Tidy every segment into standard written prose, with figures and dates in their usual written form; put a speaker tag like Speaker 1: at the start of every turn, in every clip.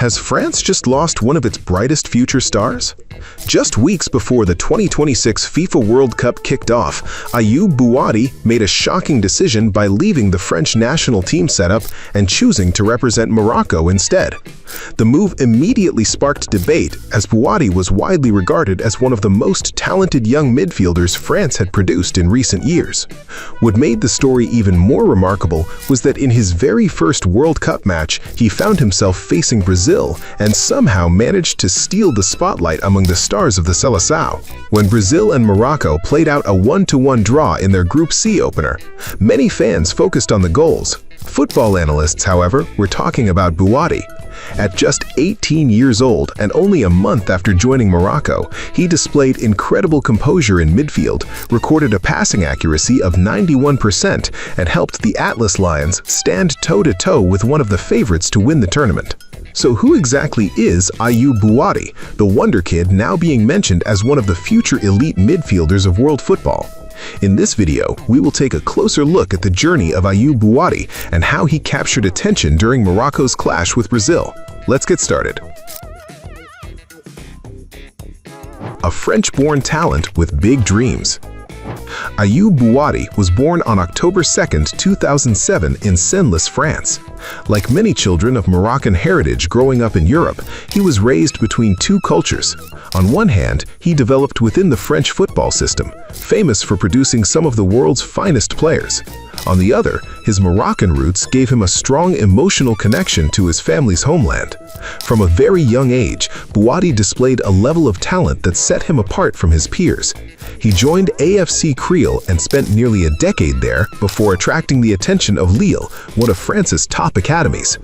Speaker 1: Has France just lost one of its brightest future stars? Just weeks before the 2026 FIFA World Cup kicked off, Ayyoub Bouaddi made a shocking decision by leaving the French national team setup and choosing to represent Morocco instead. The move immediately sparked debate, as Bouaddi was widely regarded as one of the most talented young midfielders France had produced in recent years. What made the story even more remarkable was that in his very first World Cup match, he found himself facing Brazil and somehow managed to steal the spotlight among the stars of the Seleção. When Brazil and Morocco played out a 1-1 draw in their Group C opener, many fans focused on the goals. Football analysts, however, were talking about Bouaddi. At just 18 years old and only a month after joining Morocco, he displayed incredible composure in midfield, recorded a passing accuracy of 91%, and helped the Atlas Lions stand toe-to-toe with one of the favorites to win the tournament. So who exactly is Ayyoub Bouaddi, the wonder kid now being mentioned as one of the future elite midfielders of world football? In this video, we will take a closer look at the journey of Ayyoub Bouaddi and how he captured attention during Morocco's clash with Brazil. Let's get started. A French-born talent with big dreams. Ayyoub Bouaddi was born on October 2, 2007 in Senlis, France. Like many children of Moroccan heritage growing up in Europe, he was raised between two cultures. On one hand, he developed within the French football system, famous for producing some of the world's finest players. On the other, his Moroccan roots gave him a strong emotional connection to his family's homeland. From a very young age, Bouaddi displayed a level of talent that set him apart from his peers. He joined AFC Creil and spent nearly a decade there before attracting the attention of Lille, one of France's top academies.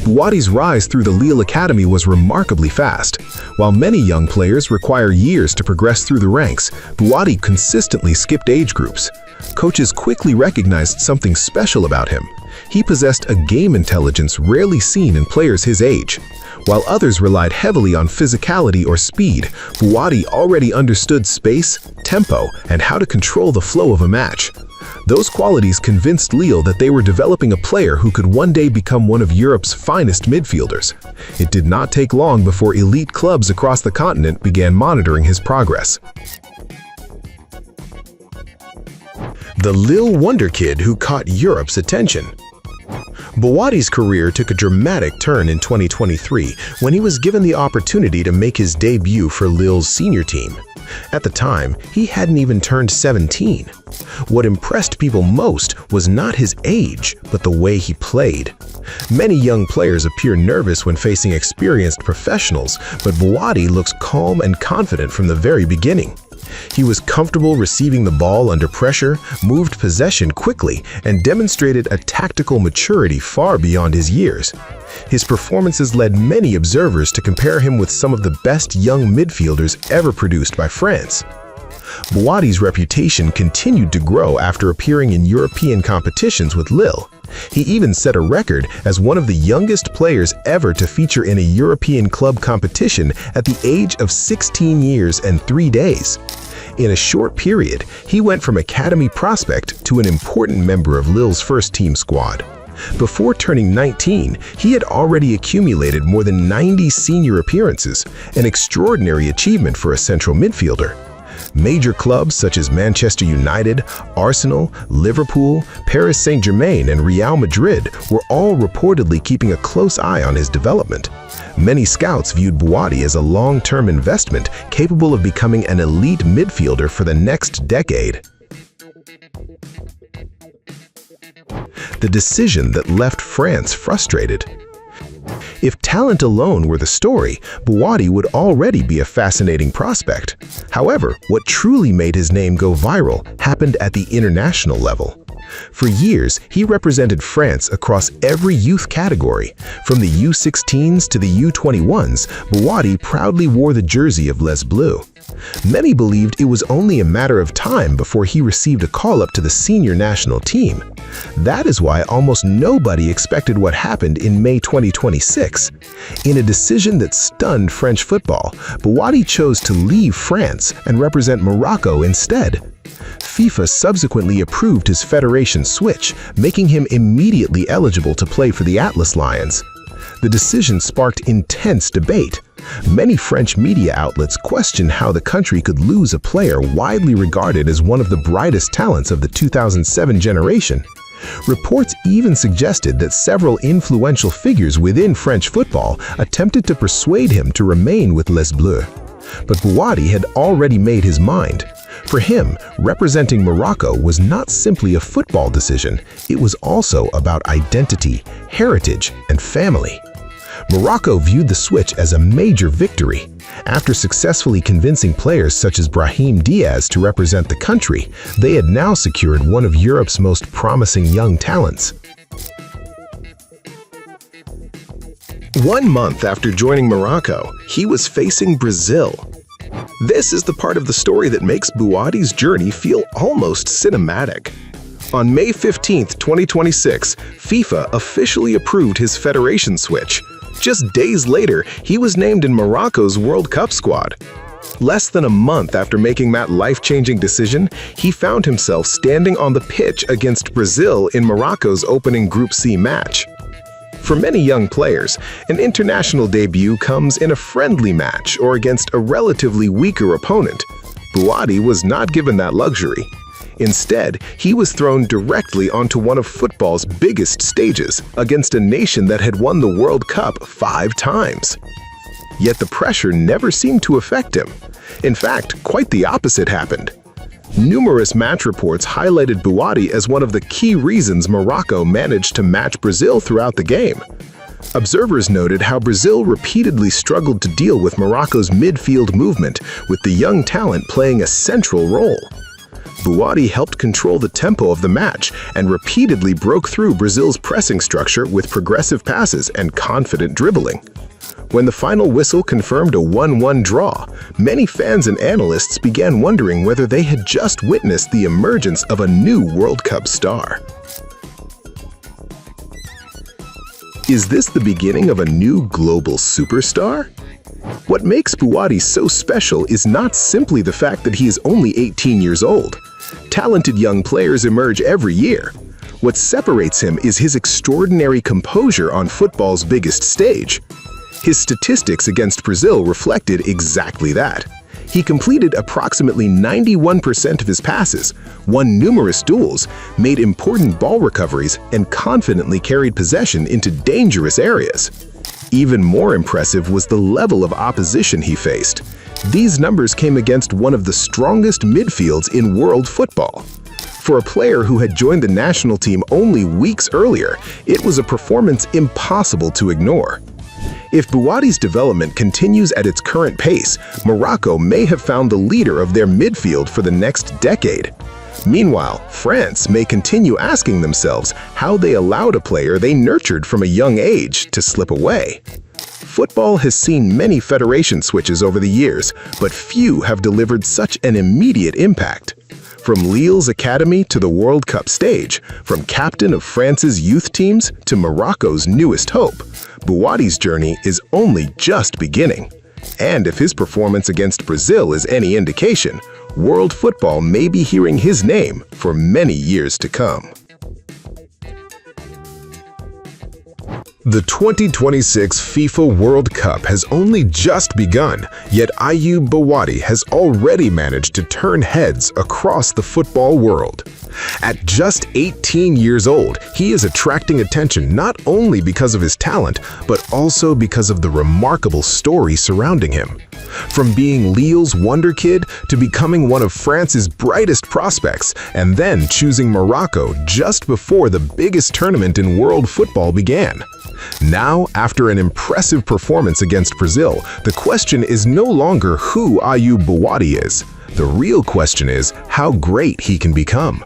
Speaker 1: Bouaddi's rise through the Lille Academy was remarkably fast. While many young players require years to progress through the ranks, Bouaddi consistently skipped age groups. Coaches quickly recognized something special about him. He possessed a game intelligence rarely seen in players his age. While others relied heavily on physicality or speed, Bouaddi already understood space, tempo, and how to control the flow of a match. Those qualities convinced Lille that they were developing a player who could one day become one of Europe's finest midfielders. It did not take long before elite clubs across the continent began monitoring his progress. The Lille wonder kid who caught Europe's attention. Bouaddi's career took a dramatic turn in 2023 when he was given the opportunity to make his debut for Lille's senior team. At the time, he hadn't even turned 17. What impressed people most was not his age, but the way he played. Many young players appear nervous when facing experienced professionals, but Bouaddi looks calm and confident from the very beginning. He was comfortable receiving the ball under pressure, moved possession quickly, and demonstrated a tactical maturity far beyond his years. His performances led many observers to compare him with some of the best young midfielders ever produced by France. Bouaddi's reputation continued to grow after appearing in European competitions with Lille. He even set a record as one of the youngest players ever to feature in a European club competition at the age of 16 years and 3 days. In a short period, he went from academy prospect to an important member of Lille's first-team squad. Before turning 19, he had already accumulated more than 90 senior appearances, an extraordinary achievement for a central midfielder. Major clubs such as Manchester United, Arsenal, Liverpool, Paris Saint-Germain, and Real Madrid were all reportedly keeping a close eye on his development. Many scouts viewed Bouaddi as a long-term investment capable of becoming an elite midfielder for the next decade. The decision that left France frustrated. If talent alone were the story, Bouaddi would already be a fascinating prospect. However, what truly made his name go viral happened at the international level. For years, he represented France across every youth category. From the U16s to the U21s, Bouaddi proudly wore the jersey of Les Bleus. Many believed it was only a matter of time before he received a call-up to the senior national team. That is why almost nobody expected what happened in May 2026. In a decision that stunned French football, Bouaddi chose to leave France and represent Morocco instead. FIFA subsequently approved his federation switch, making him immediately eligible to play for the Atlas Lions. The decision sparked intense debate. Many French media outlets questioned how the country could lose a player widely regarded as one of the brightest talents of the 2007 generation. Reports even suggested that several influential figures within French football attempted to persuade him to remain with Les Bleus. But Bouaddi had already made his mind. For him, representing Morocco was not simply a football decision, it was also about identity, heritage, and family. Morocco viewed the switch as a major victory. After successfully convincing players such as Brahim Diaz to represent the country, they had now secured one of Europe's most promising young talents. 1 month after joining Morocco, he was facing Brazil. This is the part of the story that makes Bouaddi's journey feel almost cinematic. On May 15, 2026, FIFA officially approved his federation switch. Just days later, he was named in Morocco's World Cup squad. Less than a month after making that life-changing decision, he found himself standing on the pitch against Brazil in Morocco's opening Group C match. For many young players, an international debut comes in a friendly match or against a relatively weaker opponent. Bouaddi was not given that luxury. Instead, he was thrown directly onto one of football's biggest stages against a nation that had won the World Cup 5 times. Yet the pressure never seemed to affect him. In fact, quite the opposite happened. Numerous match reports highlighted Bouaddi as one of the key reasons Morocco managed to match Brazil throughout the game. Observers noted how Brazil repeatedly struggled to deal with Morocco's midfield movement, with the young talent playing a central role. Bouaddi helped control the tempo of the match and repeatedly broke through Brazil's pressing structure with progressive passes and confident dribbling. When the final whistle confirmed a 1-1 draw, many fans and analysts began wondering whether they had just witnessed the emergence of a new World Cup star. Is this the beginning of a new global superstar? What makes Bouaddi so special is not simply the fact that he is only 18 years old. Talented young players emerge every year. What separates him is his extraordinary composure on football's biggest stage. His statistics against Brazil reflected exactly that. He completed approximately 91% of his passes, won numerous duels, made important ball recoveries, and confidently carried possession into dangerous areas. Even more impressive was the level of opposition he faced. These numbers came against one of the strongest midfields in world football. For a player who had joined the national team only weeks earlier, it was a performance impossible to ignore. If Bouaddi's development continues at its current pace, Morocco may have found the leader of their midfield for the next decade. Meanwhile, France may continue asking themselves how they allowed a player they nurtured from a young age to slip away. Football has seen many federation switches over the years, but few have delivered such an immediate impact. From Lille's academy to the World Cup stage, from captain of France's youth teams to Morocco's newest hope, Bouaddi's journey is only just beginning. And if his performance against Brazil is any indication, world football may be hearing his name for many years to come. The 2026 FIFA World Cup has only just begun, yet Ayyoub Bouaddi has already managed to turn heads across the football world. At just 18 years old, he is attracting attention not only because of his talent, but also because of the remarkable story surrounding him. From being Lille's wonderkid to becoming one of France's brightest prospects, and then choosing Morocco just before the biggest tournament in world football began. Now, after an impressive performance against Brazil, the question is no longer who Ayyoub Bouaddi is. The real question is how great he can become.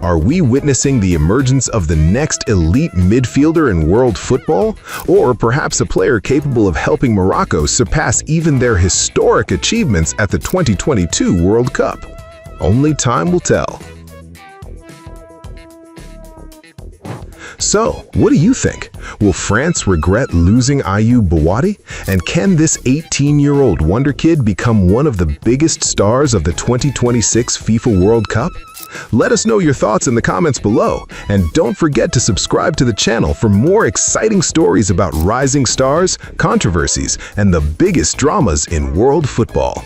Speaker 1: Are we witnessing the emergence of the next elite midfielder in world football? Or perhaps a player capable of helping Morocco surpass even their historic achievements at the 2022 World Cup? Only time will tell. So, what do you think? Will France regret losing Ayyoub Bouaddi? And can this 18-year-old wonderkid become one of the biggest stars of the 2026 FIFA World Cup? Let us know your thoughts in the comments below, and don't forget to subscribe to the channel for more exciting stories about rising stars, controversies, and the biggest dramas in world football.